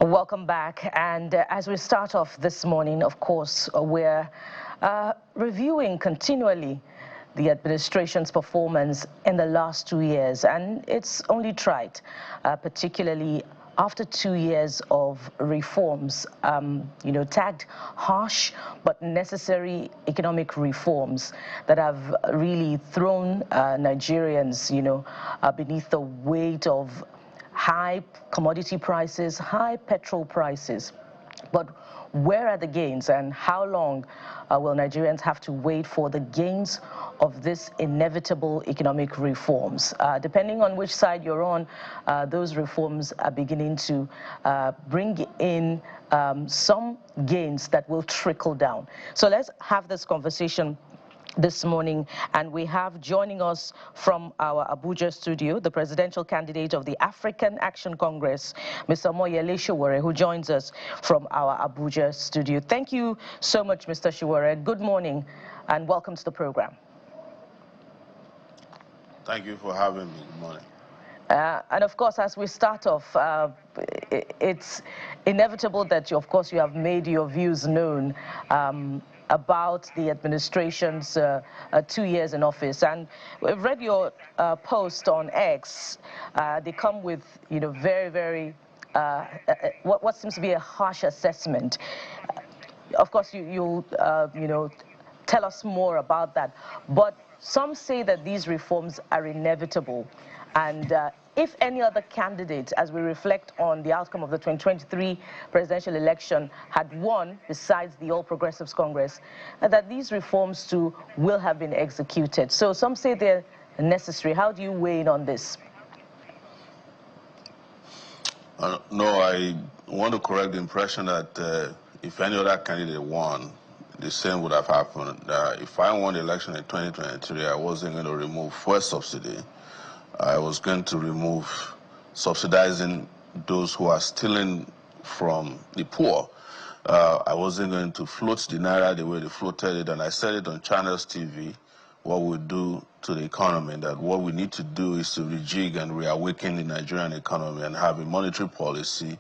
Welcome back. And as we start off this morning, of course, we're reviewing continually the administration's performance in the last 2 years. And it's only tried, particularly after 2 years of reforms, tagged harsh but necessary economic reforms that have really thrown Nigerians, beneath the weight of high commodity prices, high petrol prices. But where are the gains, and how long will Nigerians have to wait for the gains of this inevitable economic reforms? Depending on which side you're on, those reforms are beginning to bring in some gains that will trickle down. So let's have this conversation this morning, and we have joining us from our Abuja studio the presidential candidate of the African Action Congress, Mr. Sowore, who joins us from our Abuja studio. Thank you so much, Mr. Sowore. Good morning and welcome to the program. Thank you for having me. Good morning. And of course, as we start off, it's inevitable that, of course, you have made your views known about the administration's 2 years in office. And we've read your post on X. They come with, very, very, what seems to be a harsh assessment. Of course, you'll tell us more about that. But some say that these reforms are inevitable. And if any other candidate, as we reflect on the outcome of the 2023 presidential election, had won, besides the All Progressives Congress, that these reforms too will have been executed. So some say they're necessary. How do you weigh in on this? No, I want to correct the impression that if any other candidate won, the same would have happened. If I won the election in 2023, I wasn't going to remove fuel subsidy. I was going to remove subsidizing those who are stealing from the poor. I wasn't going to float the naira the way they floated it, and I said it on Channels TV, what we do to the economy, that what we need to do is to rejig and reawaken the Nigerian economy and have a monetary policy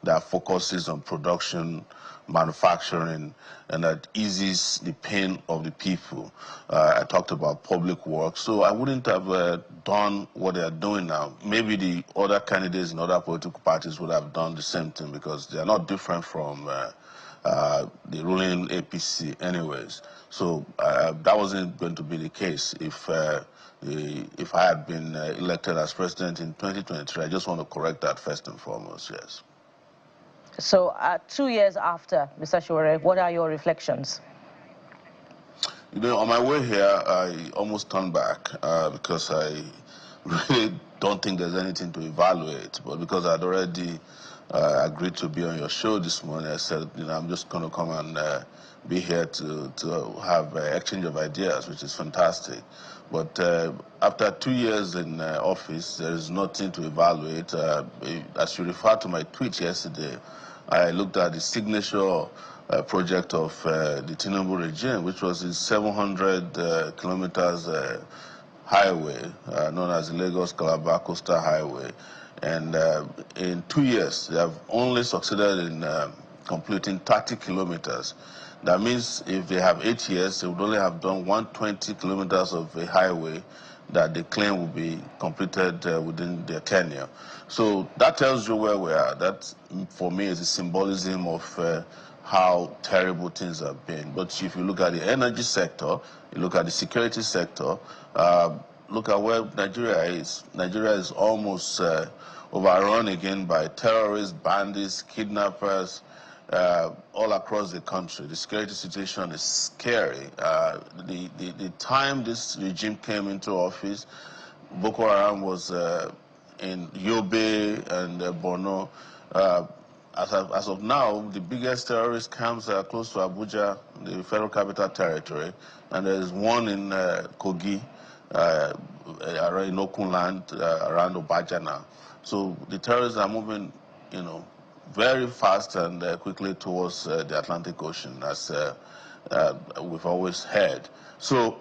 that focuses on production, manufacturing, and that eases the pain of the people. I talked about public work, so I wouldn't have done what they are doing now. Maybe the other candidates in other political parties would have done the same thing, because they are not different from the ruling APC anyways. So that wasn't going to be the case if I had been elected as president in 2023. I just want to correct that first and foremost, yes. So 2 years after, Mr. Sowore, what are your reflections? On my way here, I almost turned back because I really don't think there's anything to evaluate. But because I'd already agreed to be on your show this morning, I said, I'm just going to come and be here to have an exchange of ideas, which is fantastic. But after 2 years in office, there is nothing to evaluate. As you referred to my tweet yesterday, I looked at the signature project of the Tinubu regime, which was a 700 kilometers highway known as the Lagos-Calabar Coastal Highway. And in 2 years, they have only succeeded in completing 30 kilometers. That means if they have 8 years, they would only have done 120 kilometers of a highway that they claim will be completed within their tenure. So that tells you where we are. That, for me, is a symbolism of how terrible things have been. But if you look at the energy sector, you look at the security sector, look at where Nigeria is. Nigeria is almost overrun again by terrorists, bandits, kidnappers, all across the country. The security situation is scary. The time this regime came into office, Boko Haram was in Yobe and Borno. As of now, the biggest terrorist camps are close to Abuja, the Federal Capital Territory, and there's one in Kogi, in Okunland, around Obaja now. So the terrorists are moving, very fast and quickly towards the Atlantic Ocean, as we've always heard. So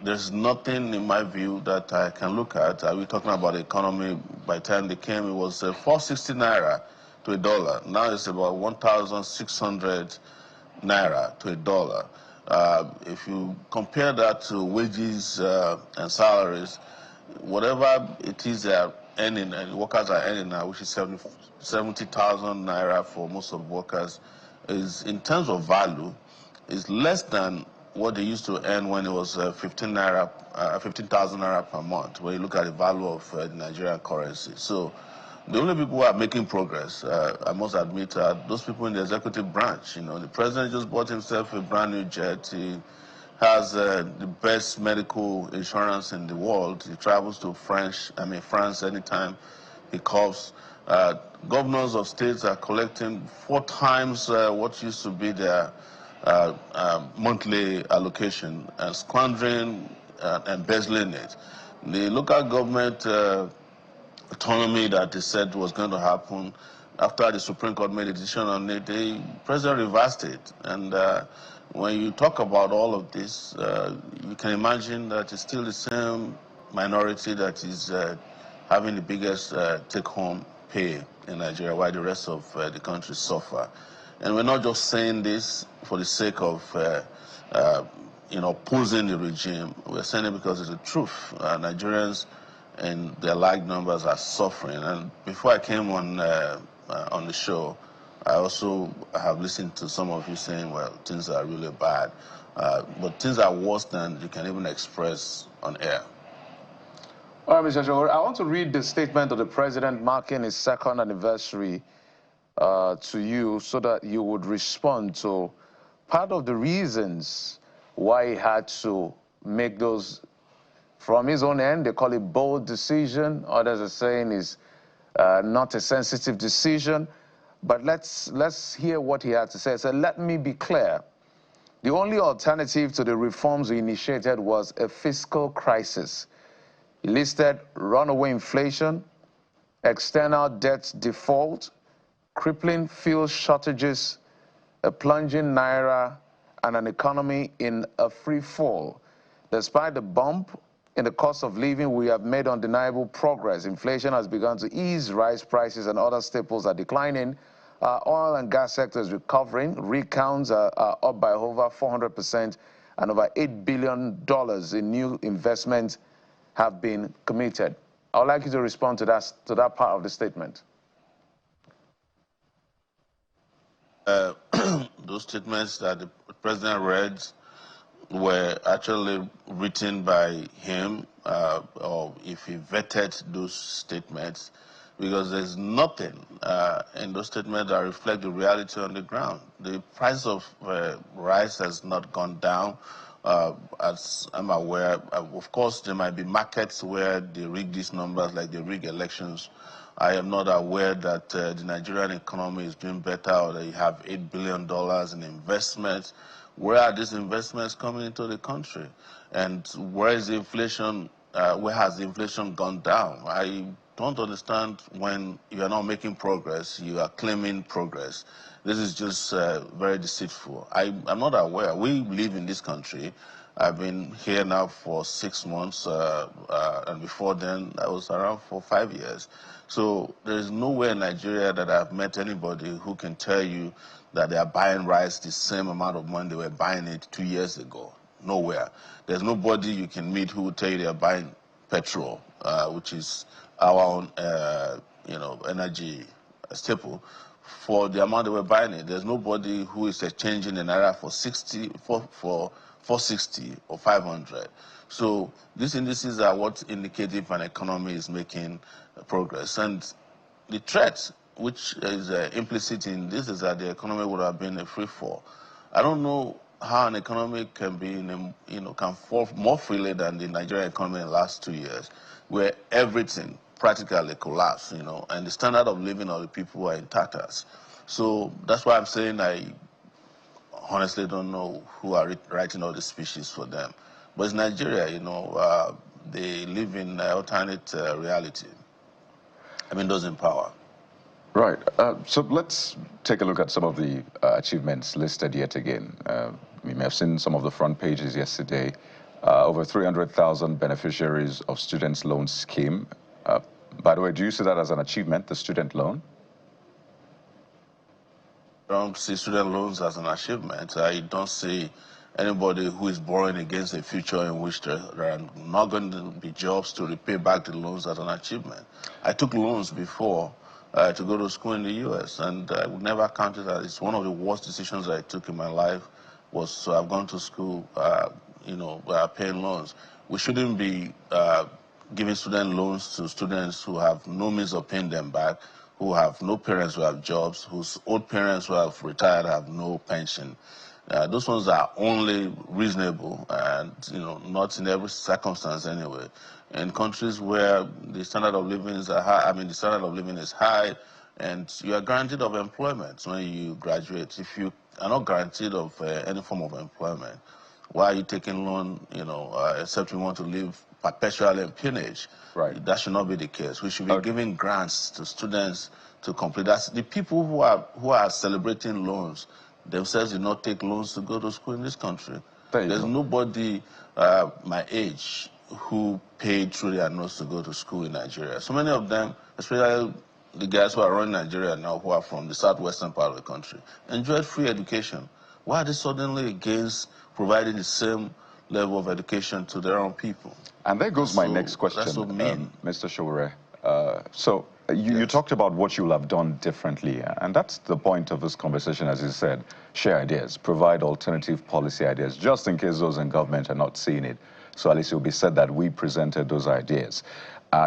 there's nothing, in my view, that I can look at. We're talking about the economy. By the time they came, it was 460 naira to a dollar. Now it's about 1,600 naira to a dollar. If you compare that to wages and salaries, whatever it is they are earning, and workers are earning now, which is 70,000 naira for most of workers, is in terms of value, is less than what they used to earn when it was 15,000 naira per month, when you look at the value of the Nigerian currency. So the only people who are making progress, I must admit, are those people in the executive branch. You know, the president just bought himself a brand new jet. He has the best medical insurance in the world. He travels to France anytime he coughs. Governors of states are collecting 4 times what used to be their monthly allocation and squandering and embezzling it. The local government autonomy that they said was going to happen, after the Supreme Court made a decision on it, the president reversed it. And when you talk about all of this, you can imagine that it's still the same minority that is having the biggest take-home pay in Nigeria, while the rest of the country suffer. And we're not just saying this for the sake of opposing the regime. We're saying it because it's the truth. Nigerians and their like numbers are suffering. And before I came on the show, I also have listened to some of you saying, well, things are really bad. But things are worse than you can even express on air. All right, Mr. Sowore, I want to read the statement of the president marking his 2nd anniversary to you so that you would respond to part of the reasons why he had to make those, from his own end, they call it bold decision. Others are saying is not a sensitive decision. But let's hear what he had to say. So let me be clear. The only alternative to the reforms we initiated was a fiscal crisis. He listed runaway inflation, external debt default, crippling fuel shortages, a plunging naira, and an economy in a free fall. Despite the bump in the cost of living, we have made undeniable progress. Inflation has begun to ease, rice prices and other staples are declining. Oil and gas sector is recovering. Rig counts are up by over 400%, and over $8 billion in new investments have been committed. I would like you to respond to that part of the statement. Those statements that the president read were actually written by him, or if he vetted those statements, because there's nothing in those statements that reflect the reality on the ground. The price of rice has not gone down. As I'm aware, of course, there might be markets where they rig these numbers, like they rig elections. I am not aware that the Nigerian economy is doing better, or that you have $8 billion in investments. Where are these investments coming into the country? And where is the inflation? Where has the inflation gone down? I don't understand when you are not making progress, you are claiming progress. This is just very deceitful. I'm not aware. We live in this country. I've been here now for 6 months, and before then I was around for 5 years. So there is nowhere in Nigeria that I've met anybody who can tell you that they are buying rice the same amount of money they were buying it 2 years ago. Nowhere. There's nobody you can meet who will tell you they are buying petrol, which is our own, energy staple, for the amount they were buying it. There's nobody who is exchanging the naira for 460 or 500. So these indices are what indicate if an economy is making progress. And the threat, which is implicit in this, is that the economy would have been a free fall. I don't know how an economy can be, can fall more freely than the Nigerian economy in the last 2 years, where everything practically collapsed, and the standard of living of the people are in tatters. So that's why I'm saying I honestly don't know who are writing all the speeches for them. But it's Nigeria, they live in alternate reality. I mean, those in power. Right. So let's take a look at some of the achievements listed yet again. We may have seen some of the front pages yesterday. Over 300,000 beneficiaries of students' loan scheme. By the way, do you see that as an achievement, the student loan? don't see student loans as an achievement. I don't see anybody who is borrowing against a future in which there are not going to be jobs to repay back the loans as an achievement. I took loans before to go to school in the U.S., and I would never count it as it's one of the worst decisions I took in my life was to have gone to school, paying loans. We shouldn't be giving student loans to students who have no means of paying them back, who have no parents who have jobs, whose old parents who have retired have no pension. Those ones are only reasonable and, not in every circumstance anyway. In countries where the standard of living is high, the standard of living is high, and you are guaranteed of employment when you graduate. If you are not guaranteed of any form of employment, why are you taking loan, except you want to live perpetually in peonage? Right. That should not be the case. We should be giving grants to students to complete. That's the people who are celebrating loans themselves did not take loans to go to school in this country. There's nobody my age who paid through their nose to go to school in Nigeria. So many of them, especially the guys who are running Nigeria now, who are from the southwestern part of the country, enjoyed free education. Why are they suddenly against providing the same level of education to their own people? And there goes my next question, Mr. Sowore. You talked about what you'll have done differently, and that's the point of this conversation, as you said. Share ideas, provide alternative policy ideas, just in case those in government are not seeing it. So at least it will be said that we presented those ideas.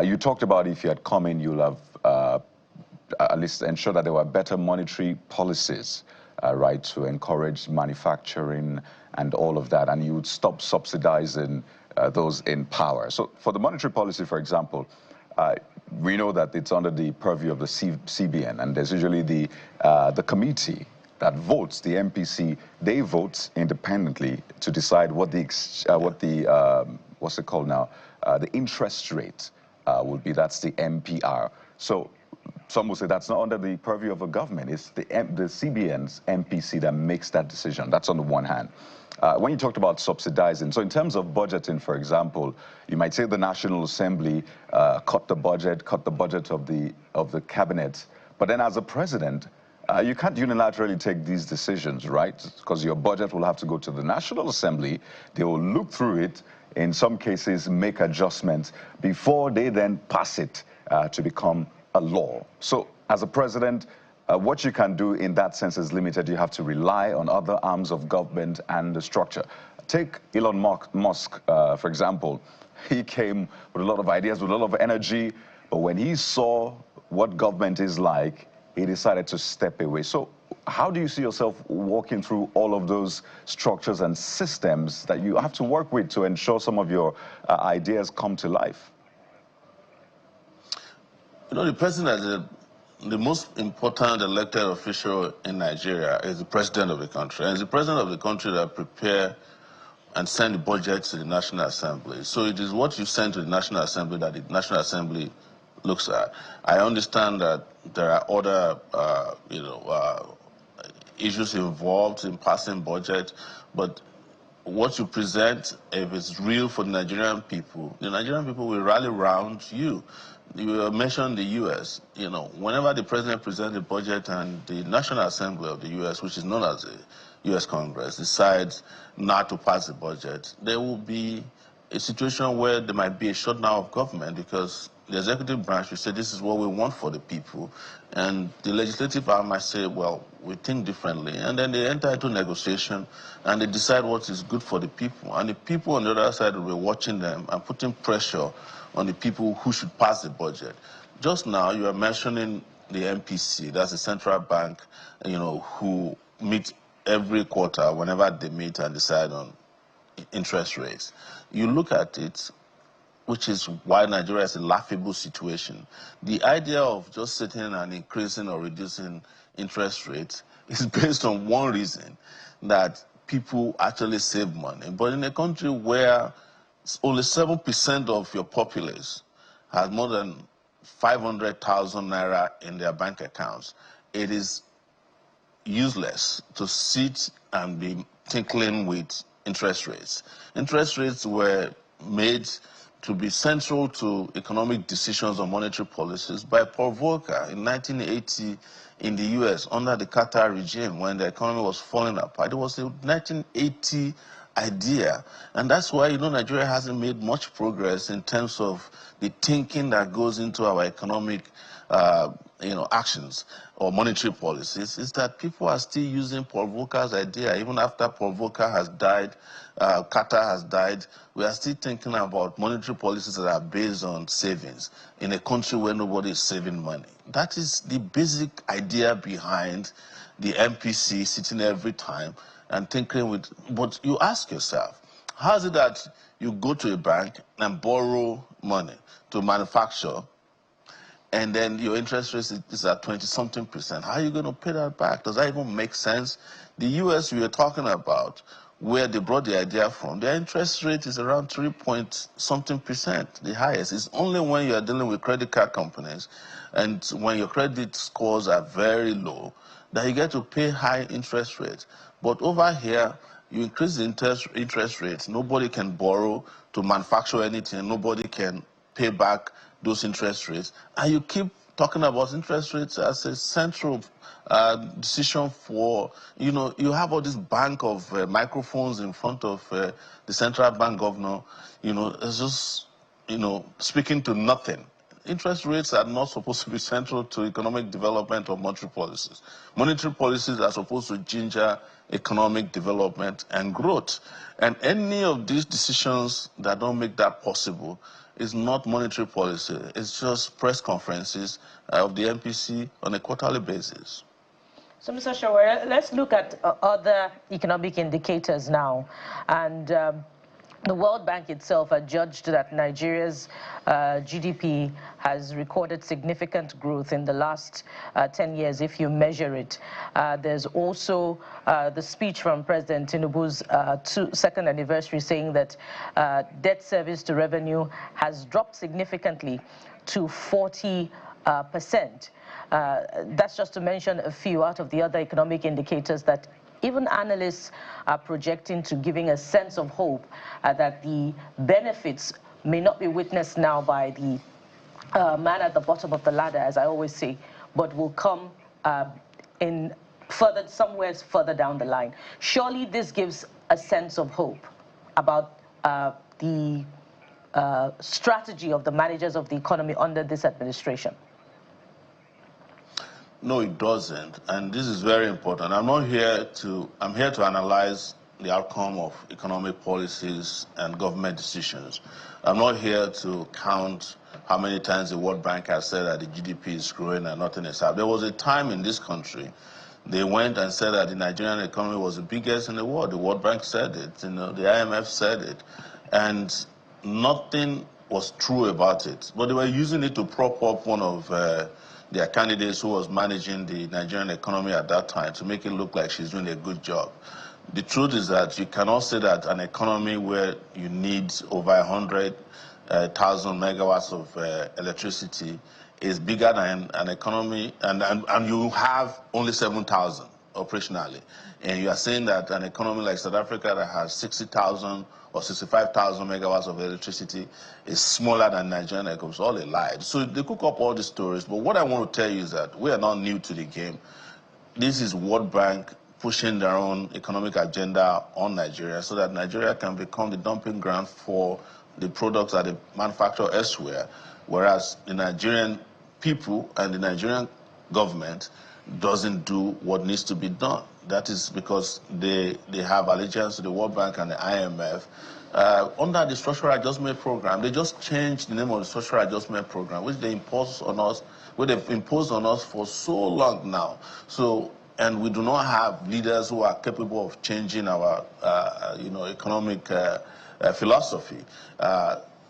You talked about if you had come in, you'll have at least ensure that there were better monetary policies, right, to encourage manufacturing and all of that, and you would stop subsidizing those in power. So for the monetary policy, for example, we know that it's under the purview of the CBN, and there's usually the committee that votes, the MPC. They vote independently to decide what what's it called now, the interest rate would be. That's the MPR. So some will say that's not under the purview of a government. It's the CBN's MPC that makes that decision. That's on the one hand. When you talked about subsidizing, so in terms of budgeting, for example, you might say the National Assembly cut the budget of the cabinet, but then as a president, you can't unilaterally take these decisions, right? Because your budget will have to go to the National Assembly. They will look through it, in some cases make adjustments before they then pass it to become a law. So as a president, what you can do in that sense is limited. You have to rely on other arms of government and the structure. Take Elon Musk, for example. He came with a lot of ideas, with a lot of energy, but when he saw what government is like, he decided to step away. So how do you see yourself walking through all of those structures and systems that you have to work with to ensure some of your ideas come to life? The president the most important elected official in Nigeria is the president of the country. And it's the president of the country that prepare and send the budget to the National Assembly. So it is what you send to the National Assembly that the National Assembly looks at. I understand that there are other, issues involved in passing budget, but what you present, if it's real for the Nigerian people will rally around you. You mentioned the U.S. Whenever the president presents the budget and the National Assembly of the U.S., which is known as the U.S. Congress, decides not to pass the budget, there will be a situation where there might be a shutdown of government because the executive branch will say this is what we want for the people, and the legislative arm might say, well, we think differently, and then they enter into negotiation and they decide what is good for the people, and the people on the other side will be watching them and putting pressure on the people who should pass the budget. Just now you are mentioning the MPC, that's the central bank, who meet every quarter whenever they meet and decide on interest rates. You look at it, which is why Nigeria is a laughable situation. The idea of just sitting and increasing or reducing interest rates is based on one reason, that people actually save money. But in a country where only 7% of your populace has more than 500,000 naira in their bank accounts, it is useless to sit and be tinkling with interest rates. Interest rates were made to be central to economic decisions on monetary policies by Paul Volcker in 1980 in the US under the Carter regime when the economy was falling apart. It was a 1980 idea, and that's why, Nigeria hasn't made much progress in terms of the thinking that goes into our economic actions or monetary policies. Is that people are still using Paul Volcker's idea. Even after Paul Volcker has died, Carter has died, we are still thinking about monetary policies that are based on savings in a country where nobody is saving money. That is the basic idea behind the MPC sitting every time and thinking with, but you ask yourself, how is it that you go to a bank and borrow money to manufacture, and then your interest rate is at 20-something%? How are you going to pay that back? Does that even make sense? The US we were talking about, where they brought the idea from, their interest rate is around 3-point-something%, the highest. It's only when you are dealing with credit card companies and when your credit scores are very low that you get to pay high interest rates. But over here, you increase the interest rates, nobody can borrow to manufacture anything, nobody can pay back those interest rates, and you keep talking about interest rates as a central decision for, you have all this bank of microphones in front of the central bank governor, it's just, speaking to nothing. Interest rates are not supposed to be central to economic development or monetary policies. Monetary policies are supposed to ginger economic development and growth. And any of these decisions that don't make that possible is not monetary policy. It's just press conferences of the MPC on a quarterly basis. So, Mr. Sowore, let's look at other economic indicators now. And the World Bank itself adjudged that Nigeria's GDP has recorded significant growth in the last 10 years, if you measure it. There's also the speech from President Tinubu's second anniversary saying that debt service to revenue has dropped significantly to 40%. That's just to mention a few out of the other economic indicators that even analysts are projecting to giving a sense of hope that the benefits may not be witnessed now by the man at the bottom of the ladder, as I always say, but will come in somewhere further down the line. Surely this gives a sense of hope about the strategy of the managers of the economy under this administration. No, it doesn't, and this is very important. I'm here to analyze the outcome of economic policies and government decisions. I'm not here to count how many times the World Bank has said that the GDP is growing and nothing is happening. There was a time in this country they went and said that the Nigerian economy was the biggest in the world. The World Bank said it, the IMF said it, and nothing was true about it. But they were using it to prop up one of their candidates who was managing the Nigerian economy at that time to make it look like she's doing a good job. The truth is that you cannot say that an economy where you need over 100,000 megawatts of electricity is bigger than an economy, and you have only 7,000 operationally. And you are saying that an economy like South Africa that has 60,000 or 65,000 megawatts of electricity is smaller than Nigerian economy. It's all a lie. So they cook up all the stories. But what I want to tell you is that we are not new to the game. This is World Bank pushing their own economic agenda on Nigeria so that Nigeria can become the dumping ground for the products that they manufacture elsewhere, whereas the Nigerian people and the Nigerian government doesn't do what needs to be done. That is because they have allegiance to the World Bank and the IMF. Under the Structural Adjustment Program, they just changed the name of the Structural Adjustment Program, which they imposed on us, for so long now. So, and we do not have leaders who are capable of changing our, economic philosophy.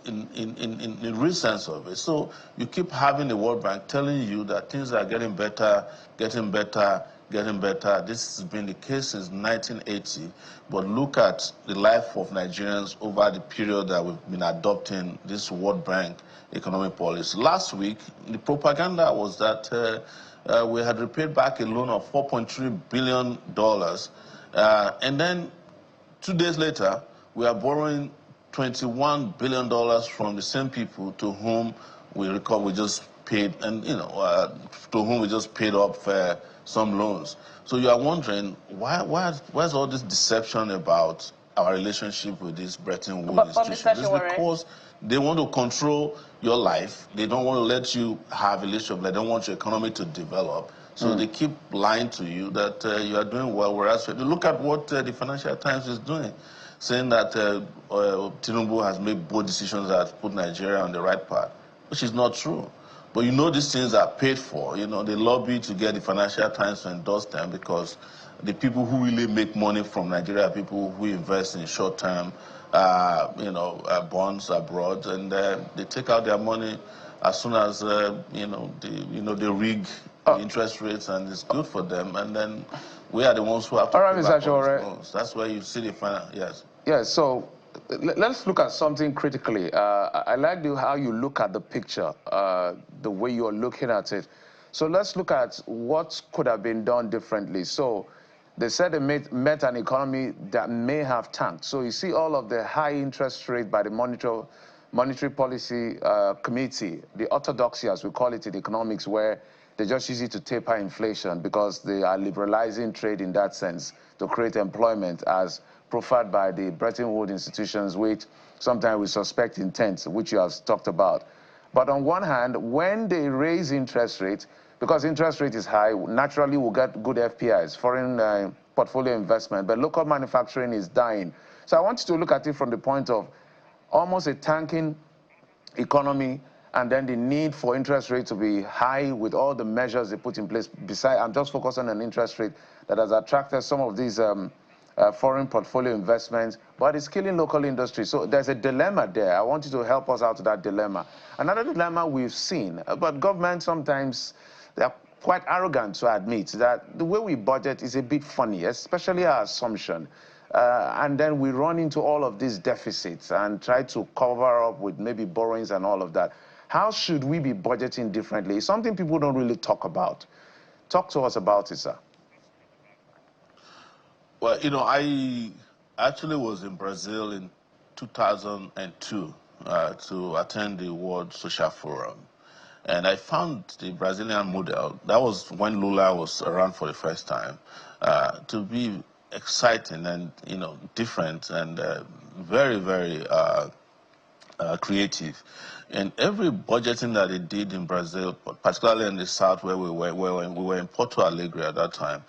In the real sense of it. So you keep having the World Bank telling you that things are getting better, getting better, getting better. This has been the case since 1980. But look at the life of Nigerians over the period that we've been adopting this World Bank economic policy. Last week, the propaganda was that we had repaid back a loan of $4.3 billion. And then 2 days later, we are borrowing $21 billion from the same people to whom we just paid, and to whom we just paid off some loans. So you are wondering why's all this deception about our relationship with this Bretton Woods institution? This is because they want to control your life. They don't want to let you have a relationship. They don't want your economy to develop. So they keep lying to you that you are doing well, whereas look at what the Financial Times is doing, saying that Tinubu has made bold decisions that put Nigeria on the right path, which is not true. But these things are paid for. They lobby to get the Financial Times to endorse them because the people who really make money from Nigeria are people who invest in short-term, bonds abroad, and they take out their money as soon as they rig the interest rates, and it's good for them. And then we are the ones who have to pay back all those loans. That's where you see the final. Yes. Yes. So let's look at something critically. I like how you look at the picture, the way you're looking at it. So let's look at what could have been done differently. So they said they met an economy that may have tanked. So you see all of the high interest rate by the Monetary Policy Committee, the orthodoxy, as we call it in economics, where they just use it to taper inflation because they are liberalizing trade in that sense to create employment, as profiled by the Bretton Woods institutions, which sometimes we suspect intent, which you have talked about. But on one hand, when they raise interest rates, because interest rate is high, naturally we'll get good FPIs, foreign portfolio investment, but local manufacturing is dying. So I want you to look at it from the point of almost a tanking economy, and then the need for interest rate to be high with all the measures they put in place. Besides, I'm just focusing on interest rate that has attracted some of these foreign portfolio investments, but it's killing local industry. So there's a dilemma there. I want you to help us out with that dilemma. Another dilemma we've seen, but government sometimes, they're quite arrogant to admit that the way we budget is a bit funny, especially our assumption. And then we run into all of these deficits and try to cover up with maybe borrowings and all of that. How should we be budgeting differently? It's something people don't really talk about. Talk to us about it, sir. Well, I actually was in Brazil in 2002 to attend the World Social Forum. And I found the Brazilian model, that was when Lula was around for the first time, to be exciting and, different and very, very creative. And every budgeting that they did in Brazil, particularly in the south where we were in Porto Alegre at that time,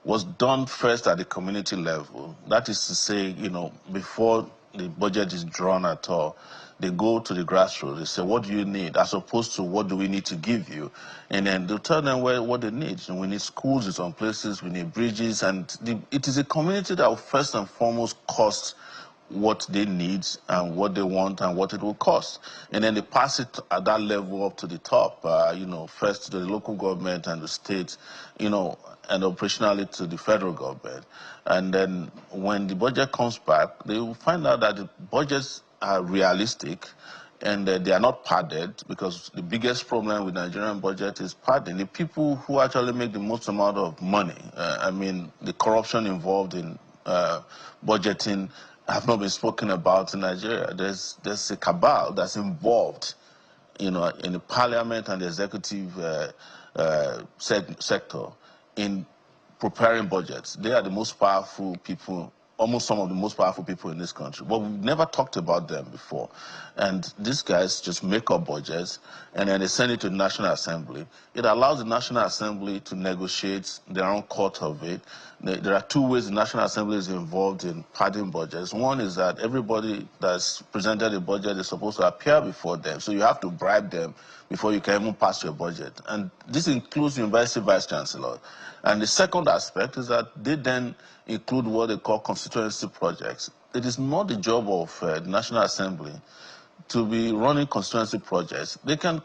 was done first at the community level. That is to say, before the budget is drawn at all, they go to the grassroots. They say, what do you need? As opposed to what do we need to give you? And then they'll tell them what they need. And we need schools in some places, we need bridges. And it is a community that will first and foremost cost what they need and what they want and what it will cost. And then they pass it at that level up to the top, first to the local government and the state, and operationally to the federal government. And then when the budget comes back, they will find out that the budgets are realistic and they are not padded, because the biggest problem with Nigerian budget is padding. The people who actually make the most amount of money, the corruption involved in budgeting have not been spoken about in Nigeria. There's a cabal that's involved, in the parliament and the executive sector in preparing budgets. They are the most powerful people, almost some of the most powerful people in this country. But we've never talked about them before. And these guys just make up budgets, and then they send it to the National Assembly. It allows the National Assembly to negotiate their own cut of it. There are two ways the National Assembly is involved in padding budgets. One is that everybody that's presented a budget is supposed to appear before them. So you have to bribe them before you can even pass your budget. And this includes University Vice Chancellor. And the second aspect is that they then include what they call constituency projects. It is not the job of the National Assembly to be running constituency projects. They can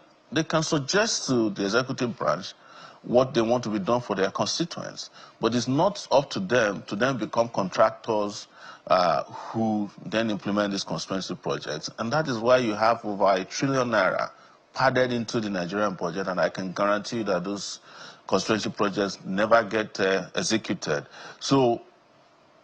suggest to the executive branch what they want to be done for their constituents, but it's not up to them to then become contractors who then implement these constituency projects. And that is why you have over ₦1 trillion padded into the Nigerian budget, and I can guarantee you that those constituency projects never get executed. So,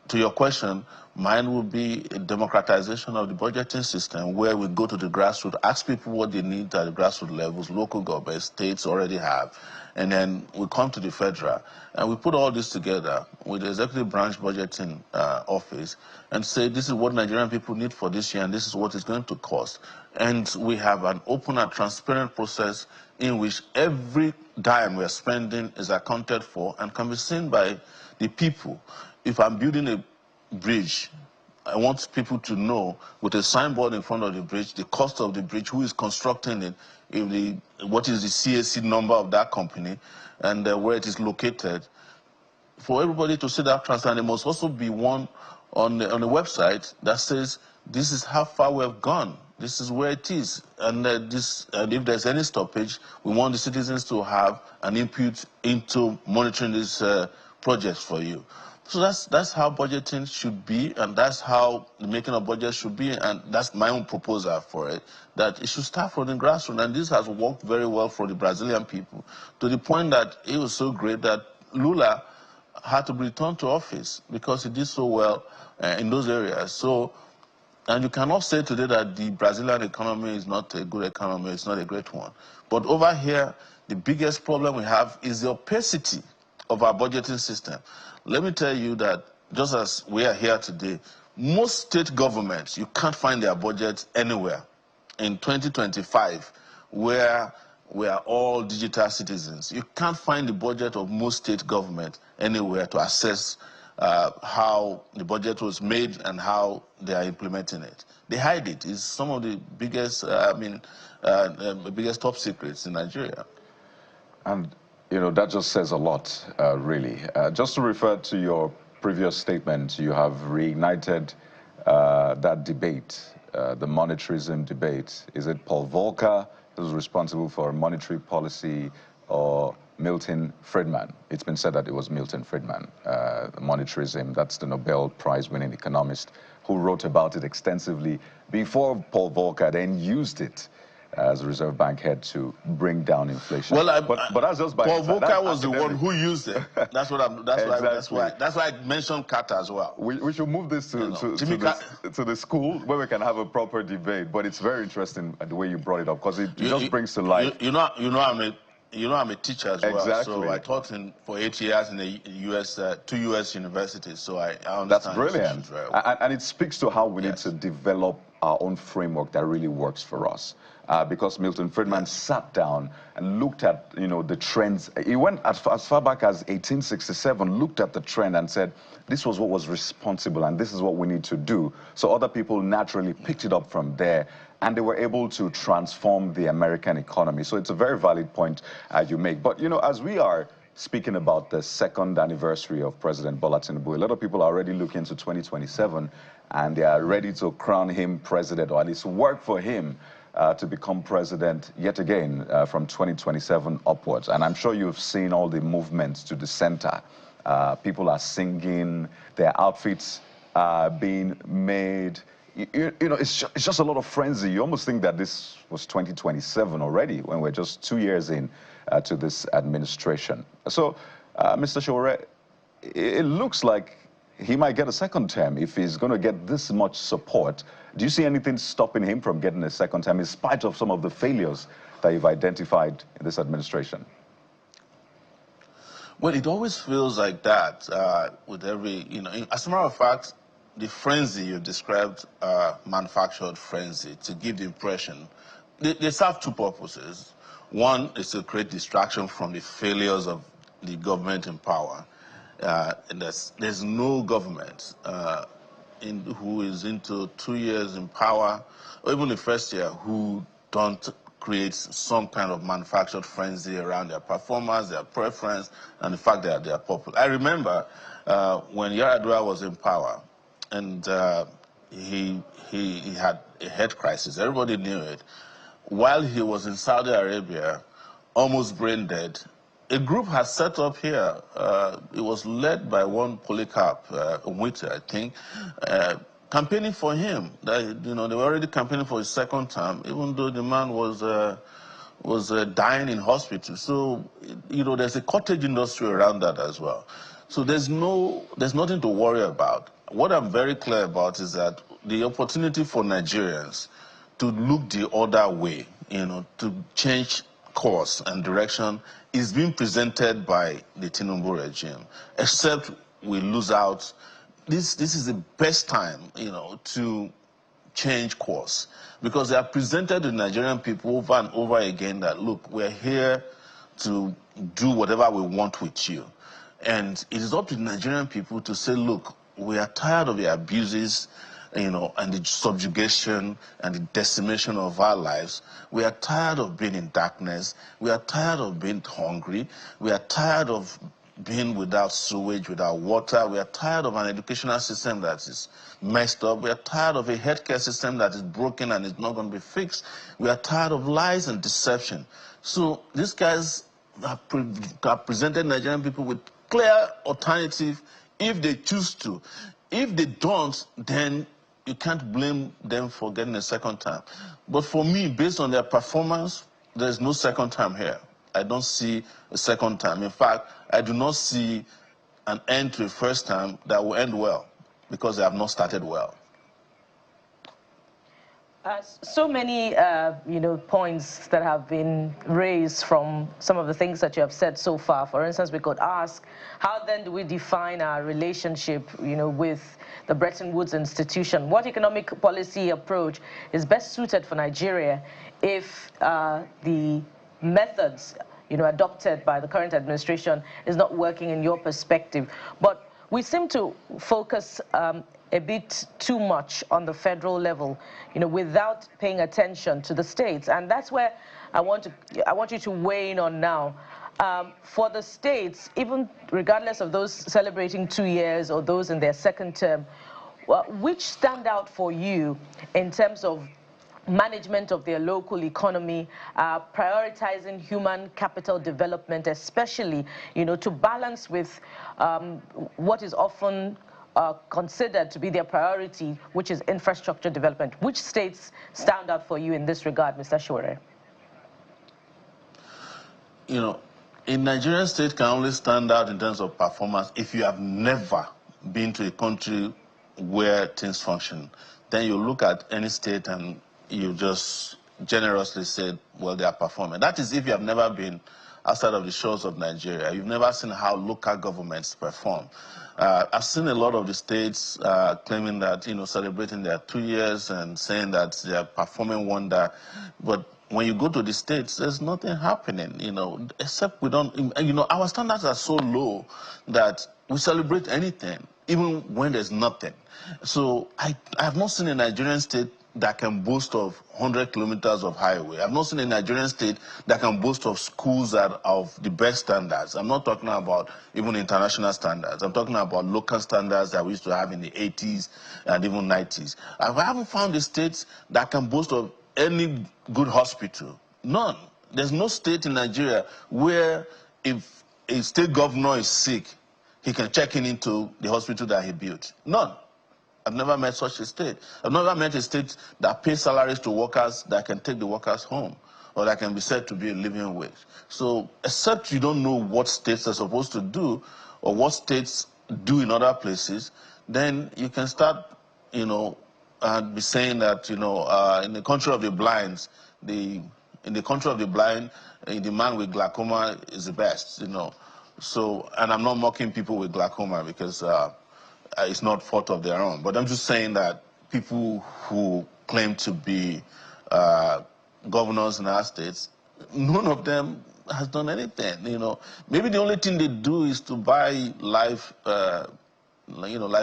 to your question, Mine will be a democratization of the budgeting system, where we go to the grassroots, ask people what they need at the grassroots levels, local governments, states already have, and then we come to the federal, and we put all this together with the executive branch budgeting office, and say this is what Nigerian people need for this year, and this is what it's going to cost. And we have an open and transparent process in which every dime we're spending is accounted for and can be seen by the people. If I'm building a bridge, I want people to know with a signboard in front of the bridge, the cost of the bridge, who is constructing it, what is the CAC number of that company, and where it is located. For everybody to see that transfer, there must also be one on the website that says, this is how far we've gone. This is where it is. And if there's any stoppage, we want the citizens to have an input into monitoring these projects for you. So that's how budgeting should be, and that's how the making of budget should be, and that's my own proposal for it, that it should start from the grassroots. And this has worked very well for the Brazilian people, to the point that it was so great that Lula had to return to office because he did so well in those areas. So, and you cannot say today that the Brazilian economy is not a good economy, it's not a great one. But over here, the biggest problem we have is the opacity of our budgeting system. Let me tell you that just as we are here today, most state governments, you can't find their budgets anywhere. In 2025, where we are all digital citizens, you can't find the budget of most state governments anywhere to assess how the budget was made and how they are implementing it. They hide it. It's some of the biggest, biggest top secrets in Nigeria. And that just says a lot, really. Just to refer to your previous statement, you have reignited that debate, the monetarism debate. Is it Paul Volcker who's responsible for monetary policy, or Milton Friedman? It's been said that it was Milton Friedman. Monetarism, that's the Nobel Prize-winning economist who wrote about it extensively before Paul Volcker then used it as a Reserve Bank head to bring down inflation. Well, but that's just by Paul Volcker was the one who used it. That's what I'm. That's exactly. That's why I mentioned Carter as well. We should move this to the school where we can have a proper debate. But it's very interesting the way you brought it up, because it just brings to life. I'm a teacher as well. Exactly. So I taught for 8 years in the U.S. 2 U.S. universities. So I understand. That's brilliant. Very well. And it speaks to how we need to develop our own framework that really works for us. Because Milton Friedman sat down and looked at, the trends. He went as far back as 1867, looked at the trend and said, this was what was responsible and this is what we need to do. So other people naturally picked it up from there, and they were able to transform the American economy. So it's a very valid point you make. But, as we are speaking about the second anniversary of President Bola Tinubu, a lot of people are already looking to 2027, and they are ready to crown him president, or at least work for him to become president yet again from 2027 upwards. And I'm sure you've seen all the movements to the center. People are singing, their outfits are being made. It's just a lot of frenzy. You almost think that this was 2027 already, when we're just 2 years in to this administration. So, Mr. Sowore, it looks like he might get a second term if he's going to get this much support. Do you see anything stopping him from getting a second term in spite of some of the failures that you've identified in this administration? Well, it always feels like that with every, as a matter of fact, the frenzy you described, manufactured frenzy, to give the impression, they serve two purposes. One is to create distraction from the failures of the government in power. And there's no government who is into 2 years in power, or even the first year, who don't create some kind of manufactured frenzy around their performance, their preference, and the fact that they are popular. I remember when Yar'Adua was in power, and he had a health crisis. Everybody knew it. While he was in Saudi Arabia, almost brain dead, a group has set up here. It was led by one Polycarp Mwite, I think, campaigning for him. They were already campaigning for his second term, even though the man was dying in hospital. So, there's a cottage industry around that as well. So there's nothing to worry about. what I'm very clear about is that the opportunity for Nigerians to look the other way, to change course and direction is being presented by the Tinubu regime. Except we lose out, this is the best time, to change course, because they have presented the Nigerian people over and over again that, look, we're here to do whatever we want with you. And it is up to the Nigerian people to say, look, we are tired of the abuses, and the subjugation and the decimation of our lives. We are tired of being in darkness. We are tired of being hungry. We are tired of being without sewage, without water. We are tired of an educational system that is messed up. We are tired of a healthcare system that is broken and is not going to be fixed. We are tired of lies and deception. So these guys have presented Nigerian people with clear alternative if they choose to. If they don't, then you can't blame them for getting a second time. But for me, based on their performance, there's no second time here. I don't see a second time. In fact, I do not see an end to a first time that will end well, because they have not started well. So many, points that have been raised from some of the things that you have said so far. For instance, we could ask, how then do we define our relationship, with the Bretton Woods institution? What economic policy approach is best suited for Nigeria if the methods, adopted by the current administration is not working in your perspective? But we seem to focus a bit too much on the federal level, without paying attention to the states. And that's where I want you to weigh in on now. For the states, even regardless of those celebrating 2 years or those in their second term, which stand out for you in terms of management of their local economy, prioritizing human capital development, especially, to balance with what is often considered to be their priority, which is infrastructure development? Which states stand out for you in this regard, Mr. Sowore? A Nigerian state can only stand out in terms of performance if you have never been to a country where things function. Then you look at any state and you just generously say, well, they are performing. That is if you have never been outside of the shores of Nigeria. You've never seen how local governments perform. I've seen a lot of the states claiming that, celebrating their 2 years and saying that they are performing wonder. But when you go to the states, there's nothing happening, except we don't, our standards are so low that we celebrate anything, even when there's nothing. So I have not seen a Nigerian state that can boast of 100 kilometers of highway. I've not seen a Nigerian state that can boast of schools that are of the best standards. I'm not talking about even international standards. I'm talking about local standards that we used to have in the 80s and even 90s. I haven't found a state that can boast of any good hospital. None. There's no state in Nigeria where if a state governor is sick, he can check into the hospital that he built. None. I've never met such a state. I've never met a state that pays salaries to workers that can take the workers home, or that can be said to be a living wage. So, except you don't know what states are supposed to do, or what states do in other places, then you can start, and be saying that, in the country of the blind, the man with glaucoma is the best, So, and I'm not mocking people with glaucoma because it's not fault of their own. But I'm just saying that people who claim to be governors in our states, none of them has done anything, Maybe the only thing they do is to buy live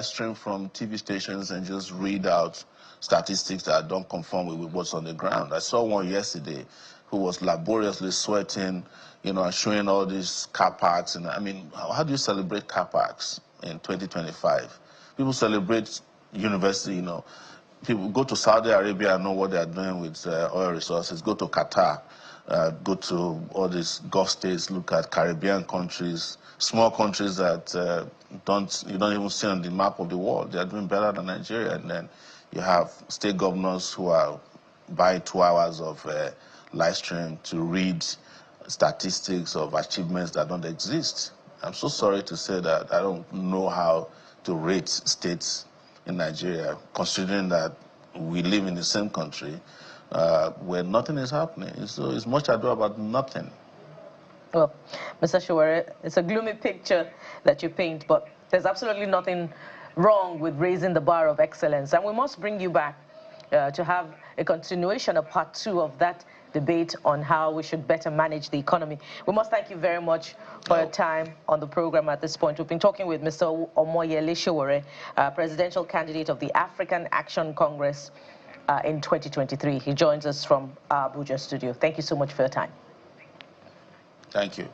stream from TV stations and just read out statistics that don't conform with what's on the ground. I saw one yesterday who was laboriously sweating, and showing all these car parks. And I mean, how do you celebrate car parks in 2025? People celebrate university, People go to Saudi Arabia and know what they are doing with oil resources. Go to Qatar, go to all these Gulf states, look at Caribbean countries, small countries that you don't even see on the map of the world. They are doing better than Nigeria. And then you have state governors who are buying 2 hours of live stream to read statistics of achievements that don't exist. I'm so sorry to say that I don't know how to rate states in Nigeria, considering that we live in the same country where nothing is happening. So it's much ado about nothing. Well, Mr. Sowore, it's a gloomy picture that you paint, but there's absolutely nothing wrong with raising the bar of excellence. And we must bring you back to have a continuation, a part 2 of that debate on how we should better manage the economy. We must thank you very much for your time on the program at this point. We've been talking with Mr. Omoyele Sowore, presidential candidate of the African Action Congress in 2023. He joins us from our Abuja studio. Thank you so much for your time. Thank you.